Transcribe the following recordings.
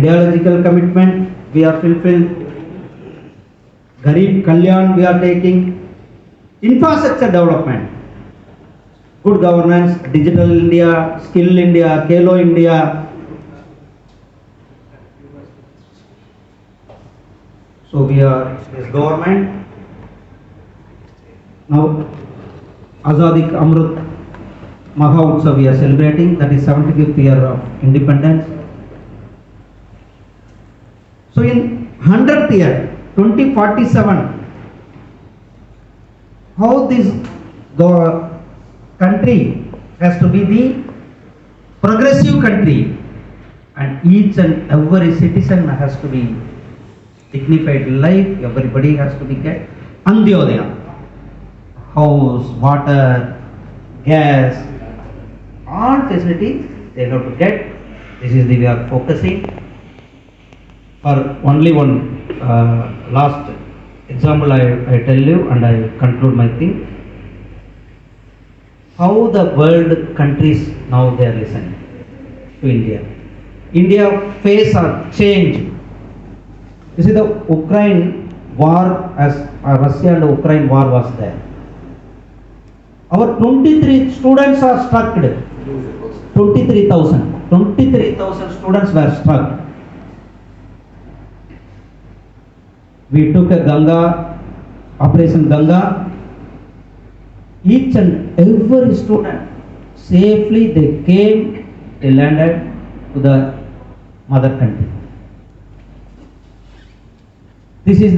ideological commitment we are fulfilled. Garib Kalyan we are taking. Infrastructure development, good governance, digital India, skill India, Kelo India. So we are this government. Now Azadi Amrit Maha Utsav we are celebrating, that is 75th year of independence. So in 100th year, 2047, how this country has to be the progressive country, and each and every citizen has to be dignified life, everybody has to be get Antyodaya, house, water, gas, all facilities they have to get. This is the we are focusing. For only one last example I tell you and I conclude my thing. How the world countries now they are listening to India. India face a change. You see the Ukraine war, as Russia and Ukraine war was there. Our 23 students are struck. 23,000 students were struck. We took a Ganga, Operation Ganga. Each and every student safely they came, they landed to the mother country. This is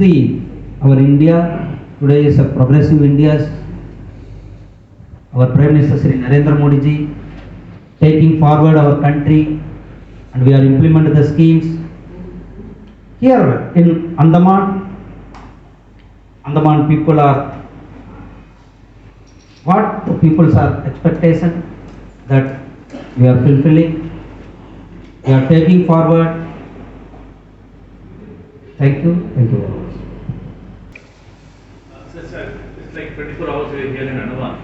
our India. Today is a progressive India. Our Prime Minister Sri Narendra Modi ji taking forward our country, and we are implementing the schemes. Here in Andaman people are, what the people's are expectation that we are fulfilling, we are taking forward. Thank you very much. Sir, it's like 24 hours we are here in Andaman.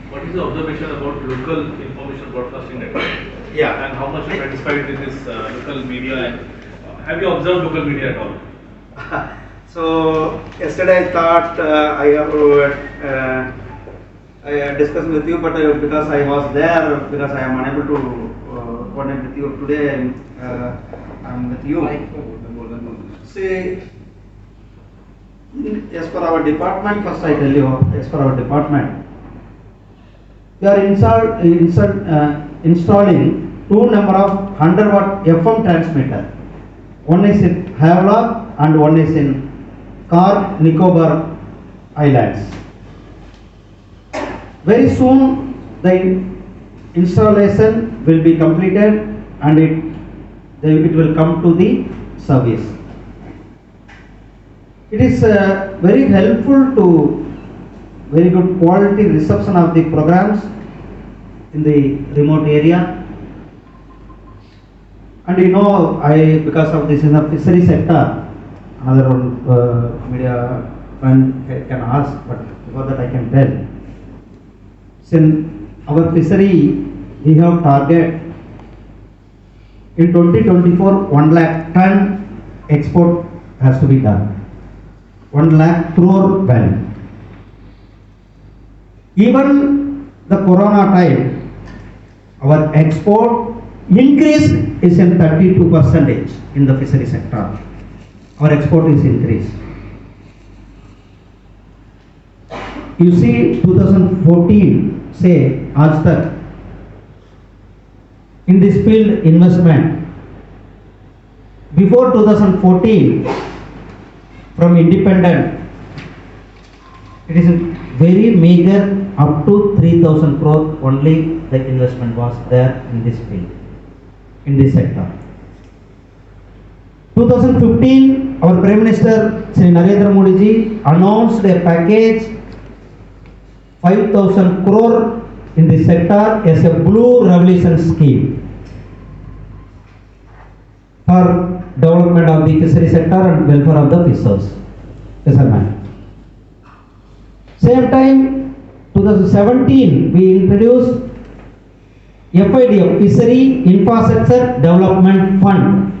What is the observation about local information broadcasting network? Yeah. And how much you are satisfied with this local media? And have you observed local media at all? So yesterday I thought I discussed with you, but because I was there, because I am unable to coordinate with you today, I am with you. See, as per our department, first I tell you, as per our department, we are installing 2 number of 100 watt FM transmitter. One is in Havelock and one is in Car Nicobar Islands. Very soon the installation will be completed and it will come to the service. It is very helpful to very good quality reception of the programs in the remote area. And because of this in the fishery sector, another media friend can ask, but before that I can tell. Since our fishery, we have target in 2024 1 lakh ton export has to be done. 1 lakh crore value. Even the corona time, our export increase is in 32% in the fishery sector. Our export is increased. You see 2014, say Aaj Tak, in this field investment, before 2014, from independent, it is very meager, up to 3,000 crore only the investment was there in this field, in this sector. 2015, our Prime Minister Sri Narendra Modi ji announced a package 5,000 crore in this sector as a blue revolution scheme for development of the fishery sector and welfare of the fishermen. Same time, 2017, we introduced FIDF, Fishery Infrastructure Development Fund.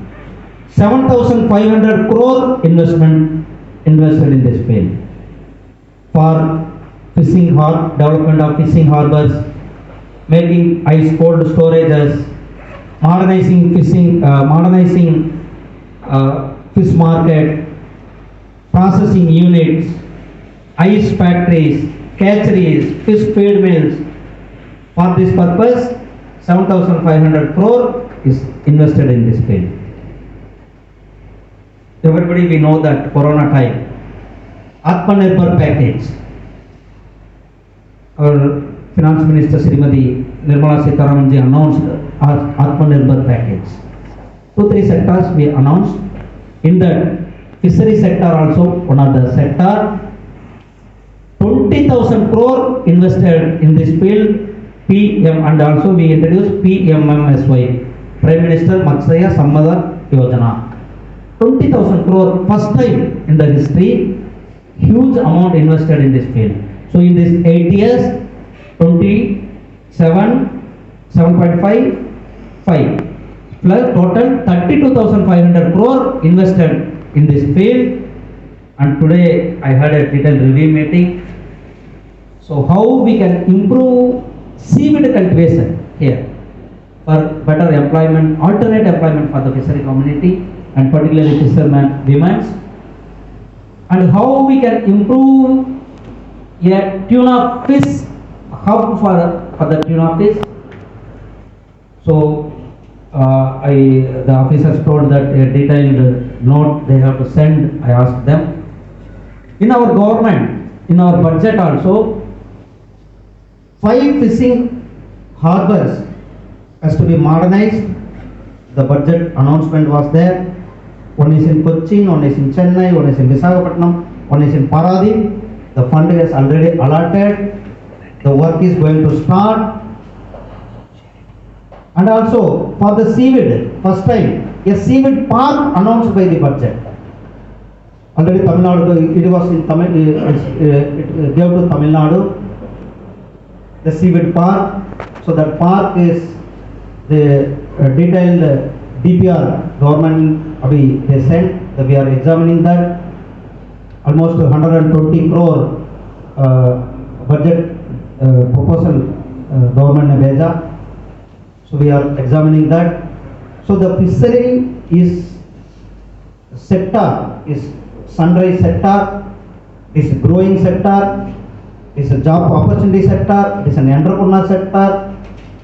7,500 crore investment invested in this field for development of fishing harbors, making ice cold storages, modernizing fish market, processing units, ice factories, catcheries, fish feed mills. For this purpose, 7,500 crore is invested in this field. Everybody we know that Corona time, Atmanirbhar package. Our Finance Minister Srimati Nirmala Sitharaman ji announced Atmanirbhar package. 2-3 sectors we announced. In the fishery sector also, one of the sector, 20,000 crore invested in this field. PM, and also we introduced PMMSY, Prime Minister Matsya Sampada Yojana. 20,000 crore, first time in the history, huge amount invested in this field. So in this 8 years, 7.5 plus total 32,500 crore invested in this field. And today I had a detailed review meeting. So how we can improve seaweed cultivation here for better employment, alternate employment for the fishery community and particularly fishermen, women, and how we can improve a tuna fish hub for the tuna fish. So the officers told that a detailed note they have to send. I asked them. In our government, in our budget also, 5 fishing harbors has to be modernized. The budget announcement was there. One is in Cochin, one is in Chennai, one is in Visakhapatnam, one is in Paradip. The fund is already allotted. The work is going to start. And also for the seaweed, first time a seaweed park announced by the budget. Already Tamil Nadu, it was in Tamil, it gave to Tamil Nadu. The seaweed park. So that park is the detailed DPR government they sent. That we are examining that. Almost 120 crore budget proposal government ne bheja. So we are examining that. So the fishery is sector is sunrise sector, is growing sector, is a job opportunity sector, it is an entrepreneur sector.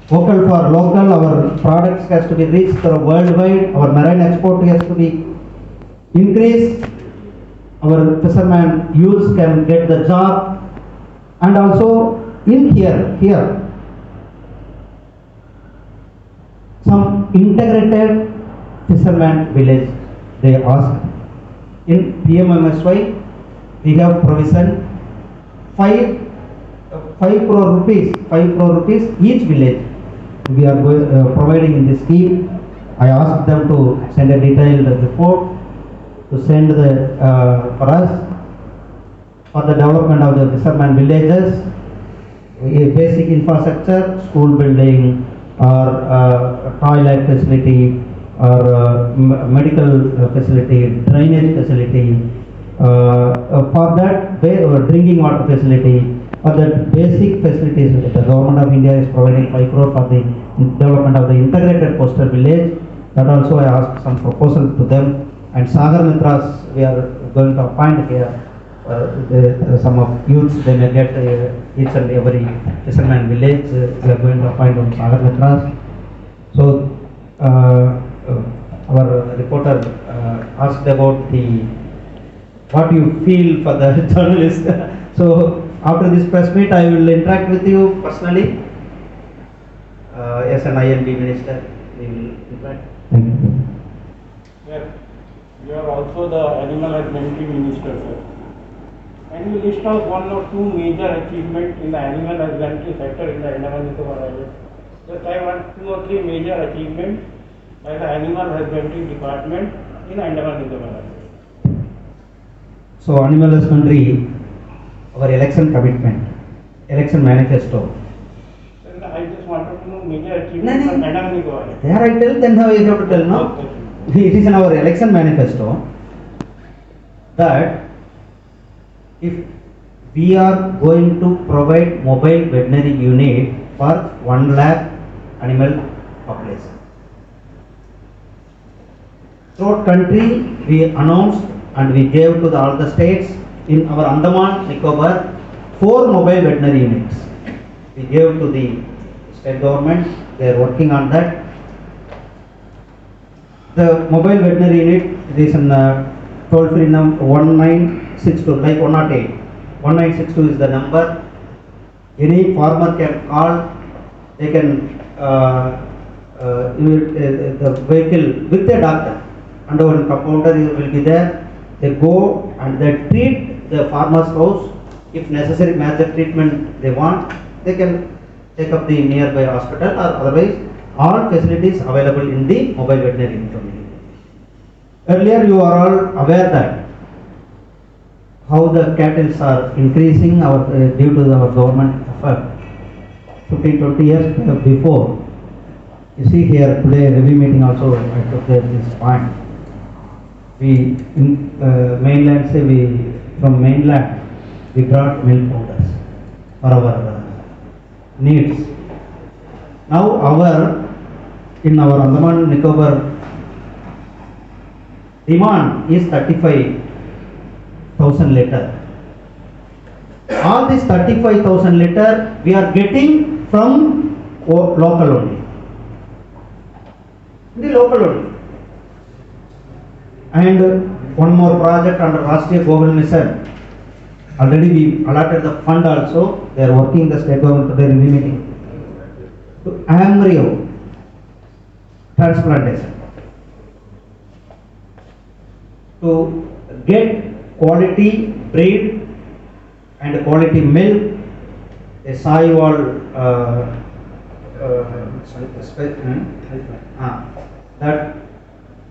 Vocal for local, our products has to be reached worldwide, our marine export has to be increased, our fishermen youths can get the job, and also in here some integrated fisherman village they asked. In PMMSY we have provision 5 crore rupees each village we are providing in this scheme. I asked them to send a detailed report to send for us for the development of the fisherman villages, a basic infrastructure, school building or toilet facility or medical facility, drainage facility, for that drinking water facility, for that basic facilities. The government of India is providing 5 crore for the development of the integrated coastal village. That also I asked some proposal to them. And Sagar Mitras we are going to appoint here. Some of youths they may get each and every fisherman village. We are going to appoint on Sagar Mitras. So our reporter asked about what you feel for the journalist. So after this press meet, I will interact with you personally. As an INB minister, we will interact. Thank you. Yes, you are also the animal husbandry minister, sir. Can you list out 1 or 2 major achievements in the animal husbandry sector in the Andaman and Nicobar Islands? Just I want 2 or 3 major achievements by the animal husbandry department in Andaman and Nicobar Islands. So animal husbandry, our election commitment, election manifesto. Sir, I just wanted to know major achievements in Andaman and Nicobar Islands. There I tell, then how you have to tell, no? Okay. it is in our election manifesto that if we are going to provide mobile veterinary unit for 1 lakh animal population. Throughout country, we announced and we gave to all the states in our Andaman Nicobar 4 mobile veterinary units. We gave to the state government, they are working on that. The mobile veterinary unit is in toll free number 1962, like 108. 1962 is the number. Any farmer can call, they can the vehicle with a doctor and one compounder will be there. They go and they treat the farmer's house. If necessary major treatment they want, they can take up the nearby hospital, or otherwise all facilities available in the mobile veterinary unit only. Earlier you are all aware that how the cattle are increasing due to our government effort. 15-20 years before. You see here today review meeting also I took this point. We in mainland from mainland we brought milk powders for our needs. Now in our Andaman Nicobar demand is 35,000 liter. All this 35,000 liter we are getting from local only. The local only. And one more project under Rashtriya Gokul Mission. Already we allotted the fund also. They are working the state government today review meeting. To embryo transplantation. To get quality breed and quality milk, a Sahiwal that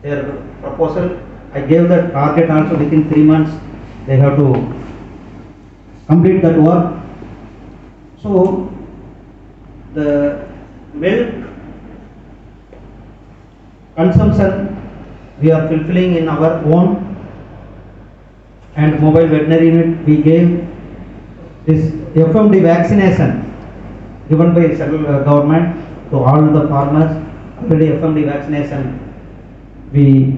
their proposal. I gave the target also within 3 months. They have to complete that work. So the milk consumption we are fulfilling in our own, and mobile veterinary unit we gave this FMD vaccination given by central government to all the farmers. Already FMD vaccination the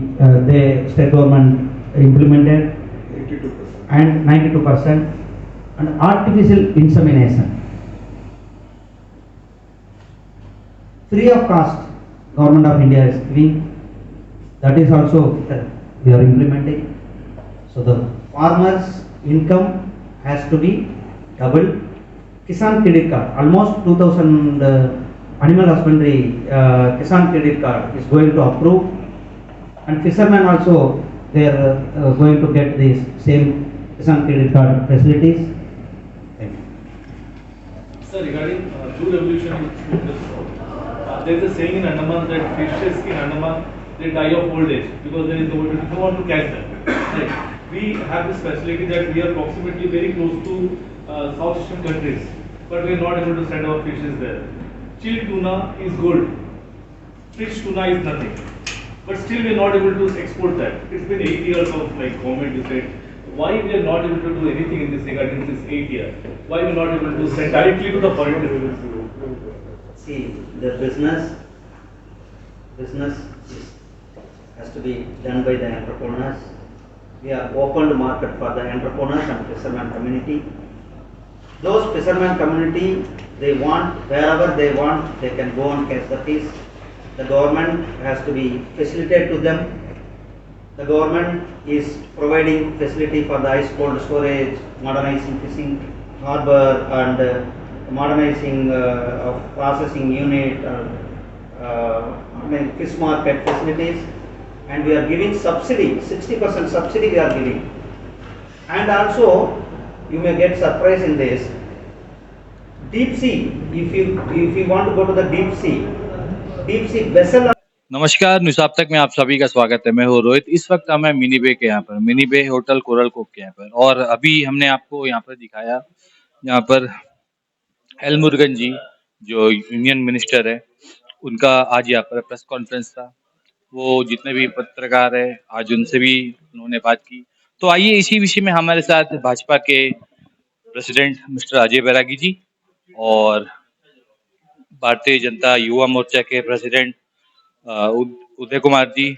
state government implemented 82%. And 92%, and artificial insemination free of cost government of India is giving. That is also we are implementing. So the farmers' income has to be doubled. Kisan Credit Card, almost 2,000 animal husbandry Kisan Credit Card is going to approve, and fishermen also they are going to get these same Kisan Credit Card facilities. Thank you. Sir, regarding Blue Revolution in food industry, there is a saying in Andaman that fishes in Andaman they die of old age because there is no one to catch them. Right. We have this facility that we are approximately very close to South Asian countries, but we are not able to send our fishes there. Chilled tuna is good, fish tuna is nothing, but still we are not able to export that. It's been 8 years of government is said. Why we are not able to do anything in this regard in this 8 years? Why we are not able to send directly to the foreign? See, the business has to be done by the entrepreneurs. We are opened market for the entrepreneurs and fisherman community. Those fisherman community, they want, wherever they want, they can go and catch the fish. The government has to be facilitated to them. The government is providing facility for the ice cold storage, modernizing fishing harbor, and modernizing of processing unit, fish market facilities, and we are giving subsidy, 60% subsidy we are giving. And also, you may get surprise in this, deep sea, if you want to go to the deep sea vessel. नमस्कार, news आप तक में आप सभी का स्वागत है। मैं हूँ रोहित। इस वक्त हम हैं मिनी बे के यहाँ पर, मिनी बे होटल कोरल कोक के यहाँ पर, और अभी हमने आपको यहाँ पर दिखाया, यहाँ पर एल मुरुगन जी जो यूनियन मिनिस्टर है, उनका आज यहाँ पर प्रेस कॉन्फ्रेंस था। वो जितने भी पत्रकार है आज उनसे भी उन्होंने बात की। तो आइए इसी विषय में हमारे साथ भाजपा के प्रेसिडेंट मिस्टर अजय बैरागी जी और भारतीय जनता युवा मोर्चा के प्रेसिडेंट उदय कुमार जी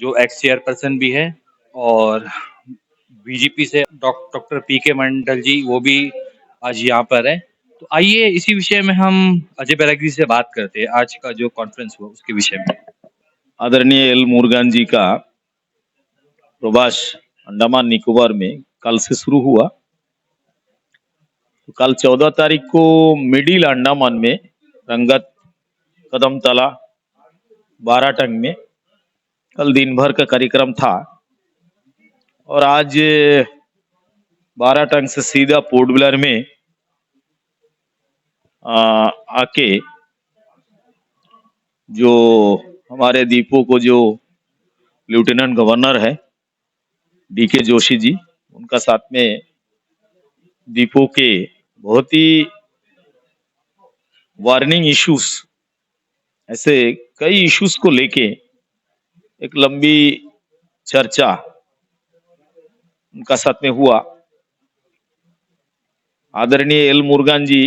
जो एक्स चेयरपर्सन भी है, और बीजेपी से डॉक्टर पी के मंडल जी वो भी आज यहाँ पर है। तो आइए इसी विषय में हम अजय बैरागी से बात करते हैं, आज का जो कॉन्फ्रेंस हुआ उसके विषय में। आदरणीय एल मुरुगन जी का प्रवास अंडमान निकोबार में कल से शुरू हुआ। तो कल 14 तारीख को मिडिल अंडमान में रंगत, कदमतला, बाराटंग में कल दिन भर का कार्यक्रम था, और आज बाराटंग से सीधा पोर्ट ब्लेयर में आके जो हमारे दीपो को जो लेफ्टिनेंट गवर्नर है डीके जोशी जी, उनका साथ में दीपो के बहुत ही वार्निंग इश्यूज, ऐसे कई इश्यूज को लेके एक लंबी चर्चा उनका साथ में हुआ। आदरणीय एल मुरुगन जी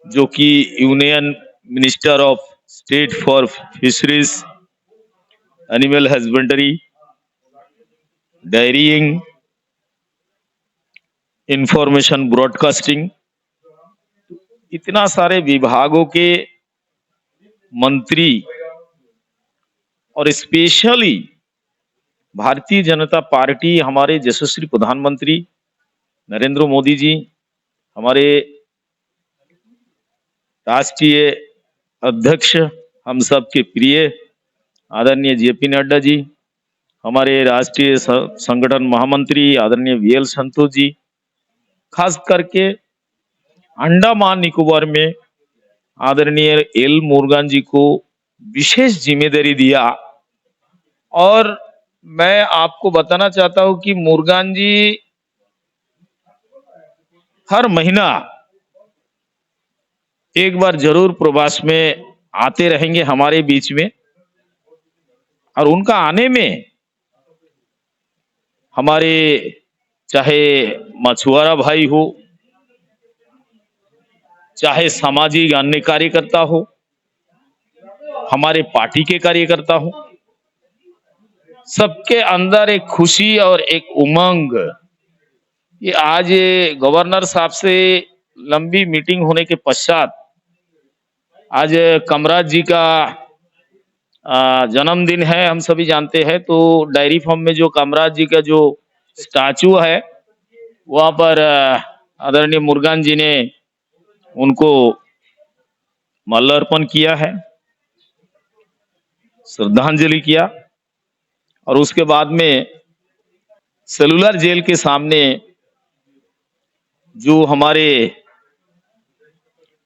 जो कि union minister of state for fisheries, animal husbandry, dairying, information broadcasting, इतना सारे विभागों के मंत्री, और स्पेशली भारतीय जनता पार्टी, हमारे यशस्वी प्रधानमंत्री नरेंद्र मोदी जी, हमारे राष्ट्रीय अध्यक्ष, हम सब के प्रिय आदरणीय जेपी नड्डा जी, हमारे राष्ट्रीय संगठन महामंत्री आदरणीय वीएल संतोष जी, खास करके अंडमान निकोबार में आदरणीय एल मुरुगन जी को विशेष जिम्मेदारी दिया। और मैं आपको बताना चाहता हूं कि मुरुगन जी हर महीना एक बार जरूर प्रवास में आते रहेंगे हमारे बीच में, और उनका आने में हमारे चाहे मछुआरा भाई हो, चाहे सामाजिक अन्य कार्यकर्ता हो, हमारे पार्टी के कार्यकर्ता हो, सबके अंदर एक खुशी और एक उमंग। ये आज गवर्नर साहब से लंबी मीटिंग होने के पश्चात आज कामराज जी का जन्मदिन है, हम सभी जानते हैं। तो डायरी फार्म में जो कामराज जी का जो स्टैचू है वहां पर आदरणीय मुरुगन जी ने उनको माल्यार्पण किया है, श्रद्धांजलि किया, और उसके बाद में सेलुलर जेल के सामने जो हमारे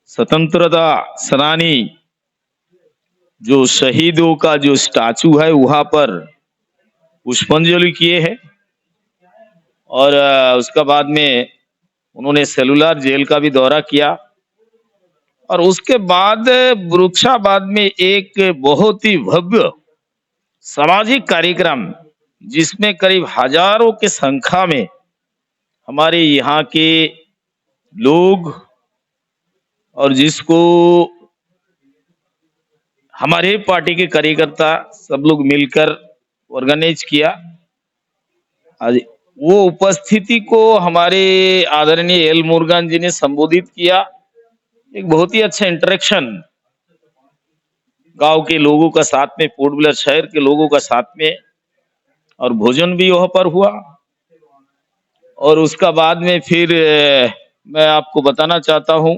स्वतंत्रता सेनानी जो शहीदों का जो स्टैचू है वहां पर पुष्पांजलि किए हैं। और उसका बाद में उन्होंने सेलुलर जेल का भी दौरा किया, और उसके बाद वृक्षाबाद में एक बहुत ही भव्य सामाजिक कार्यक्रम जिसमें करीब हजारों की संख्या में हमारे यहाँ के लोग और जिसको हमारे पार्टी के कार्यकर्ता सब लोग मिलकर ऑर्गेनाइज किया। आज वो उपस्थिति को हमारे आदरणीय एल मुरुगन जी ने संबोधित किया। एक बहुत ही अच्छा इंटरेक्शन गांव के लोगों का साथ में, पोर्ट ब्लेयर शहर के लोगों का साथ में, और भोजन भी वहां पर हुआ। और उसका बाद में फिर मैं आपको बताना चाहता हूं,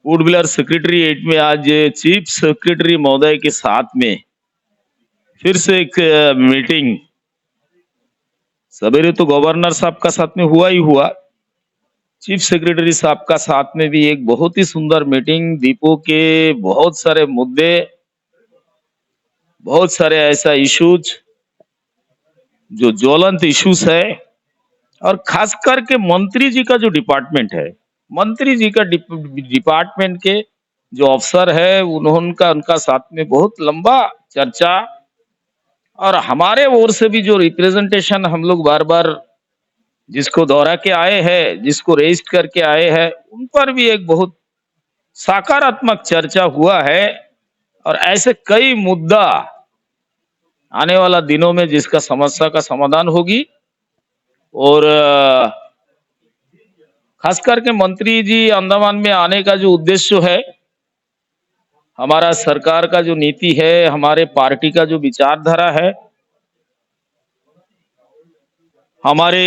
पोर्ट ब्लेयर सेक्रेटरीएट में आज चीफ सेक्रेटरी महोदय के साथ में फिर से एक मीटिंग, सवेरे तो गवर्नर साहब का साथ में हुआ ही हुआ, चीफ सेक्रेटरी साहब का साथ में भी एक बहुत ही सुंदर मीटिंग। दीपो के बहुत सारे मुद्दे, बहुत सारे ऐसा इश्यूज जो ज्वलंत इश्यूज है, और खास करके मंत्री जी का जो डिपार्टमेंट है, मंत्री जी का डिपार्टमेंट के जो अफसर है उनका उनका साथ में बहुत लंबा चर्चा, और हमारे ओर से भी जो रिप्रेजेंटेशन हम लोग बार बार जिसको दोहरा के आए हैं, जिसको रेस्ट करके आए हैं, उन पर भी एक बहुत सकारात्मक चर्चा हुआ है। और ऐसे कई मुद्दा आने वाला दिनों में जिसका समस्या का समाधान होगी। और खास करके मंत्री जी अंडमान में आने का जो उद्देश्य है, हमारा सरकार का जो नीति है, हमारे पार्टी का जो विचारधारा है, हमारे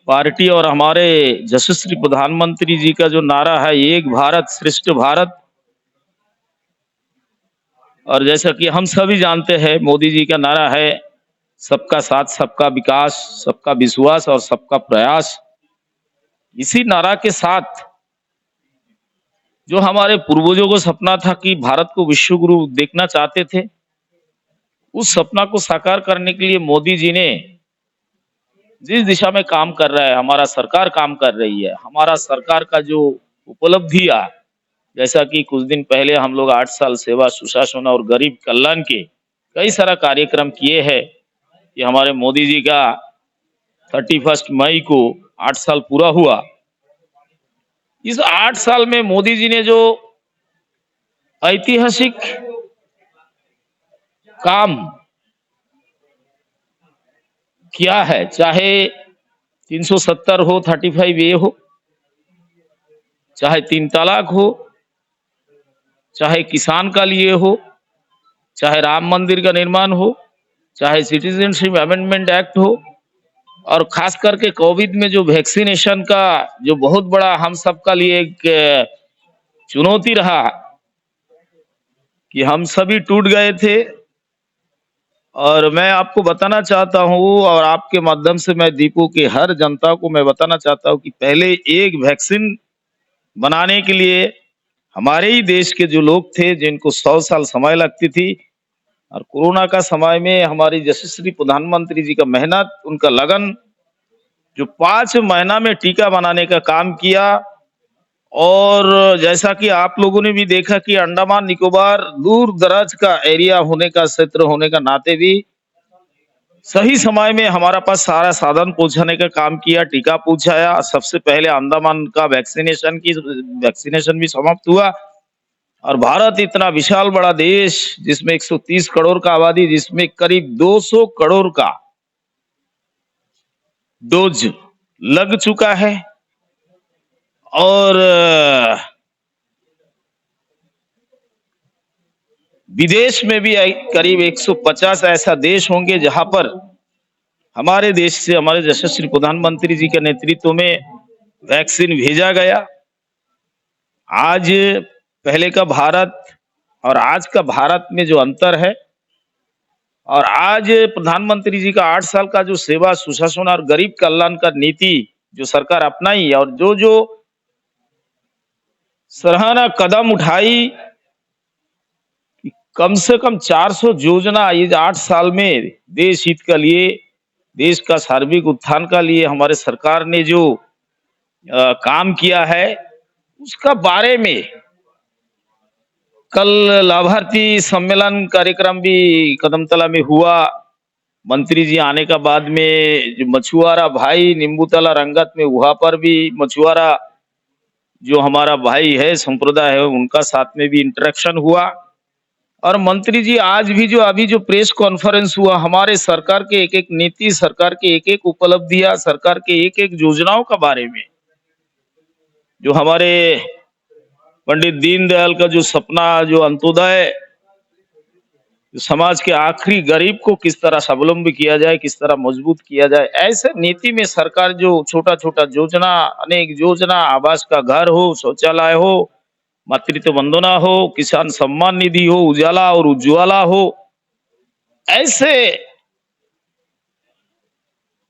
पार्टी और हमारे यशस्वी प्रधानमंत्री जी का जो नारा है, एक भारत श्रेष्ठ भारत, और जैसा कि हम सभी जानते हैं मोदी जी का नारा है सबका साथ, सबका विकास, सबका विश्वास और सबका प्रयास। इसी नारा के साथ जो हमारे पूर्वजों को सपना था कि भारत को विश्व गुरु देखना चाहते थे, उस सपना को साकार करने के लिए मोदी जी ने जिस दिशा में काम कर रहा है, हमारा सरकार काम कर रही है, हमारा सरकार का जो उपलब्धियां, जैसा कि कुछ दिन पहले हम लोग 8 साल सेवा सुशासन और गरीब कल्याण के कई सारा कार्यक्रम किए हैं कि हमारे मोदी जी का 31 मई को 8 साल पूरा हुआ। इस 8 साल में मोदी जी ने जो ऐतिहासिक काम किया है, चाहे 370 हो, 35A हो, चाहे 3 तलाक हो, चाहे किसान का लिए हो, चाहे राम मंदिर का निर्माण हो, चाहे सिटीजनशिप अमेंडमेंट एक्ट हो, और खास करके कोविड में जो वैक्सीनेशन का जो बहुत बड़ा हम सबका लिए एक चुनौती रहा कि हम सभी टूट गए थे। और मैं आपको बताना चाहता हूं, और आपके माध्यम से मैं दीपू के हर जनता को मैं बताना चाहता हूं कि पहले एक वैक्सीन बनाने के लिए हमारे ही देश के जो लोग थे जिनको 100 साल समय लगती थी, और कोरोना का समय में हमारी यशस्वी प्रधानमंत्री जी का मेहनत, उनका लगन, जो 5 महीना में टीका बनाने का काम किया। और जैसा कि आप लोगों ने भी देखा कि अंडमान निकोबार दूर दराज का एरिया होने का, क्षेत्र होने का नाते भी सही समय में हमारा पास सारा साधन पहुंचाने का काम किया, टीका पहुंचाया। सबसे पहले अंडमान का वैक्सीनेशन भी समाप्त हुआ। और भारत इतना विशाल बड़ा देश जिसमें 130 करोड़ का आबादी, जिसमें करीब 200 करोड़ का डोज लग चुका है। और विदेश में भी करीब 150 ऐसा देश होंगे जहां पर हमारे देश से, हमारे यशस्वी प्रधानमंत्री जी के नेतृत्व में वैक्सीन भेजा गया। आज पहले का भारत और आज का भारत में जो अंतर है, और आज प्रधानमंत्री जी का 8 साल का जो सेवा सुशासन और गरीब कल्याण का नीति जो सरकार अपनाई, और जो जो सराहना कदम उठाई कि कम से कम 400 योजना इस 8 साल में देश हित के लिए, देश का सार्वजनिक उत्थान का लिए हमारे सरकार ने जो काम किया है, उसका बारे में कल लाभार्थी सम्मेलन कार्यक्रम भी कदमतला में हुआ। मंत्री जी आने का बाद में जो मछुआरा भाई नींबूतला रंगत में, वहां पर भी मछुआरा जो हमारा भाई है, संप्रदाय है, उनका साथ में भी इंटरेक्शन हुआ। और मंत्री जी आज भी जो अभी जो प्रेस कॉन्फ्रेंस हुआ, हमारे सरकार के एक एक नीति, सरकार के एक एक उपलब्धियां, सरकार के एक एक योजनाओं का बारे में, जो हमारे पंडित दीनदयाल का जो सपना, जो अंत्योदय, समाज के आखिरी गरीब को किस तरह स्वावलंबी किया जाए, किस तरह मजबूत किया जाए, ऐसे नीति में सरकार जो छोटा छोटा योजना, अनेक योजना, आवास का घर हो, शौचालय हो, मातृत्व वंदना हो, किसान सम्मान निधि हो, उजाला और उज्ज्वला हो, ऐसे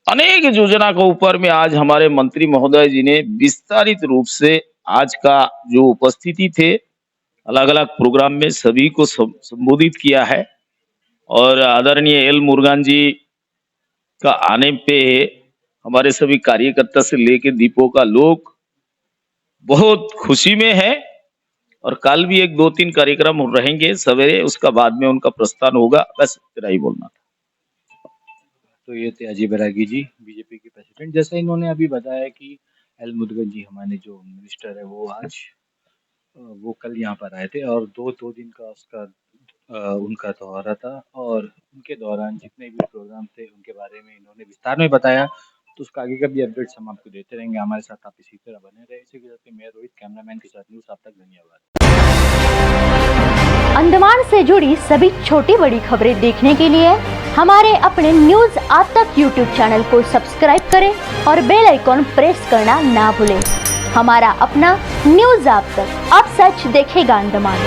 अनेक योजना के ऊपर में आज हमारे मंत्री महोदय जी ने विस्तारित रूप से आज का जो उपस्थिति थे अलग अलग प्रोग्राम में सभी को संबोधित किया है। और आदरणीय एल मुरुगन जी का आने पे हमारे सभी कार्यकर्ता से लेके दीपो का लोग बहुत खुशी में है। और कल भी एक 2-3 कार्यक्रम रहेंगे सवेरे, उसका बाद में उनका प्रस्थान होगा। बस इतना ही बोलना था। तो ये थे अजय बैरागी जी, बीजेपी के प्रेसिडेंट। जैसे इन्होंने अभी बताया कि एल मुरुगन जी हमारे जो मिनिस्टर है वो आज वो कल यहाँ पर आए थे और दो दिन का उसका उनका दौरा था और उनके दौरान जितने भी प्रोग्राम थे उनके बारे में इन्होंने विस्तार में बताया। तो उसका आगे का भी अपडेट्स हम आपको देते रहेंगे। हमारे साथ आप इसी तरह बने रहे। इसी के साथ मैं रोहित, कैमरामैन के साथ न्यूज़ आप तक। धन्यवाद। अंडमान से जुड़ी सभी छोटी बड़ी खबरें देखने के लिए हमारे अपने न्यूज आप तक यूट्यूब चैनल को सब्सक्राइब करें और बेल आइकॉन प्रेस करना ना भूलें। हमारा अपना न्यूज आप तक, अब सच देखेगा अंडमान।